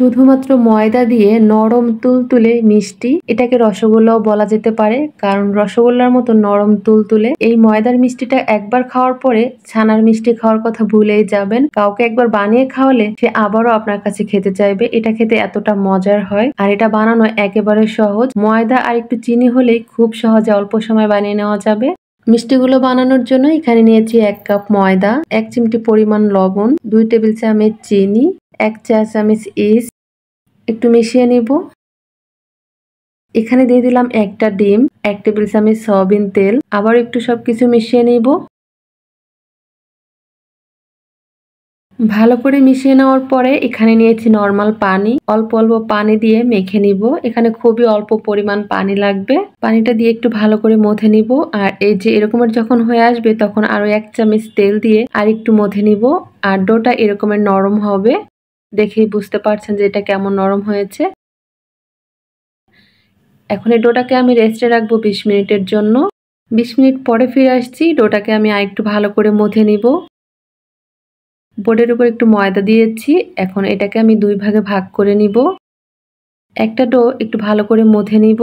শুধুমাত্র ময়দা দিয়ে নরম তুলতুলে মিষ্টি, এটাকে রসগোল্লাও বলা যেতে পারে। কারণ রসগোল্লার মতো নরম তুলতুলে এই ময়দার মিষ্টিটা একবার খাওয়ার পরে ছানার মিষ্টি খাওয়ার কথা ভুলেই যাবেন। কাউকে একবার বানিয়ে খাওয়ালে সে আবারও আপনার কাছে খেতে চাইবে। এটা খেতে এতটা মজার হয় আর এটা বানানো একেবারে সহজ। ময়দা আর একটু চিনি হলেই খুব সহজে অল্প সময় বানিয়ে নেওয়া যাবে। মিষ্টিগুলো বানানোর জন্য এখানে নিয়েছি 1 কাপ ময়দা, 1 চিমটি পরিমাণ লবণ, 2 টেবিল চামচ চিনি, 1 চা চামচ ইস্ট, একটু মিশিয়ে নিব। এখানে দিয়ে দিলাম একটা ডিম, 1 টেবিল চামচ সয়াবিন তেল, আবার একটু সবকিছু মিশিয়ে নিব। ভালো করে মিশিয়ে নেওয়ার পরে এখানে নিয়েছি নরমাল পানি, অল্প অল্প পানি দিয়ে মেখে নিব। এখানে খুবই অল্প পরিমাণ পানি লাগবে। পানিটা দিয়ে একটু ভালো করে মথে নিব। আর এই যে এরকমের যখন হয়ে আসবে তখন আরো 1 চামচ তেল দিয়ে আর একটু মথে নিব। আর ডোটা এরকমের নরম হবে। দেখেই বুঝতে পারছেন যে এটা কেমন নরম হয়েছে। এখন এই ডোটাকে আমি রেস্টে রাখবো 20 মিনিটের জন্য। 20 মিনিট পরে ফিরে আসছি। ডোটাকে আমি আরেকটু ভালো করে মথে নিব। বোর্ডের উপর একটু ময়দা দিয়েছি। এখন এটাকে আমি 2 ভাগে ভাগ করে নিব। একটা ডো একটু ভালো করে মথে নিব।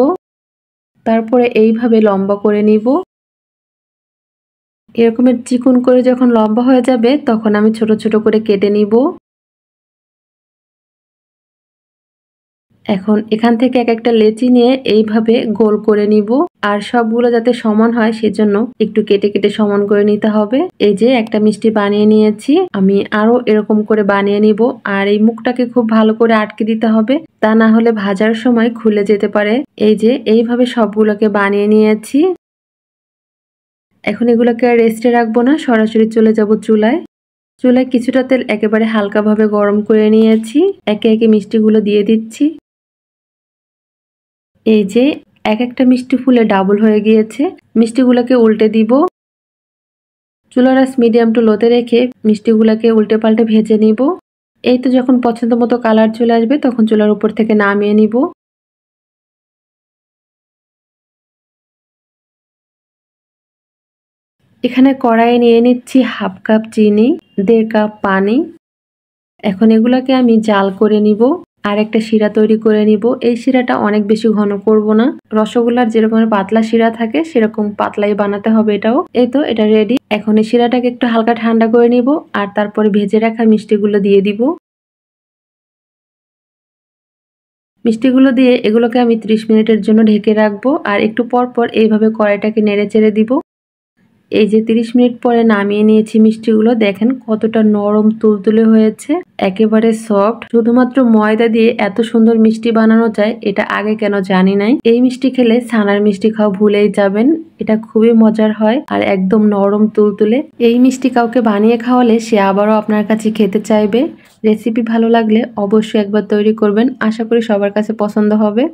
তারপরে এইভাবে লম্বা করে নিব। এরকমের চিকন করে যখন লম্বা হয়ে যাবে তখন আমি ছোট ছোট করে কেটে নিব। এখন এখান থেকে এক একটা লেচি নিয়ে এইভাবে গোল করে নিব। আর সবগুলো যাতে সমান হয় সেজন্য একটু কেটে কেটে সমান করে নিতে হবে। এই যে একটা মিষ্টি বানিয়ে নিয়েছি। আমি আরো এরকম করে বানিয়ে নিব। আর এই মুখটাকে খুব ভালো করে আটকে দিতে হবে, তা না হলে ভাজার সময় খুলে যেতে পারে। এই যে এইভাবে সবগুলোকে বানিয়ে নিয়েছি। এখন এগুলোকে আর রেস্টে রাখবো না, সরাসরি চলে যাব চুলায়। চুলায় কিছুটা তেল একেবারে হালকাভাবে গরম করে নিয়েছি। একে একে মিষ্টিগুলো দিয়ে দিচ্ছি। এই যে এক একটা মিষ্টি ফুলে ডাবল হয়ে গিয়েছে। মিষ্টিগুলোকে উল্টে দিব। চুলার আঁচ মিডিয়াম টু লোতে রেখে মিষ্টিগুলোকে উল্টে পাল্টে ভেজে নিব। এই তো যখন পছন্দ মতো কালার চলে আসবে তখন চুলার উপর থেকে নামিয়ে নিব। এখানে কড়াইয়ে নিয়ে নিচ্ছি 1/2 কাপ চিনি, 1.5 কাপ পানি। এখন এগুলাকে আমি জাল করে নিব। আর একটা শিরা তৈরি করে নিব। এই শিরাটা অনেক বেশি ঘন করব না। রসগোল্লার যেরকম পাতলা শিরা থাকে সেরকম পাতলাই বানাতে হবে এটাও। এই তো এটা রেডি। এখন এই শিরাটাকে একটু হালকা ঠান্ডা করে নিব আর তারপরে ভেজে রাখা মিষ্টিগুলো দিয়ে দিব। মিষ্টিগুলো দিয়ে এগুলোকে আমি 30 মিনিটের জন্য ঢেকে রাখবো। আর একটু পর পর এইভাবে কড়াইটাকে নেড়ে চেড়ে দিব। এই যে 30 মিনিট পরে নামিয়ে নিয়েছি মিষ্টিগুলো, দেখেন কতটা নরম তুলতুলে হয়েছে, একেবারে সফট। শুধুমাত্র ময়দা দিয়ে এত সুন্দর মিষ্টি বানানো যায় এটা আগে কেন জানি নাই। এই মিষ্টি খেলে ছানার মিষ্টি খাওয়া ভুলেই যাবেন। এটা খুবই মজার হয় আর একদম নরম তুলতুলে। এই মিষ্টি কাউকে বানিয়ে খাওয়ালে সে আবারও আপনার কাছে খেতে চাইবে। রেসিপি ভালো লাগলে অবশ্যই একবার তৈরি করবেন। আশা করি সবার কাছে পছন্দ হবে।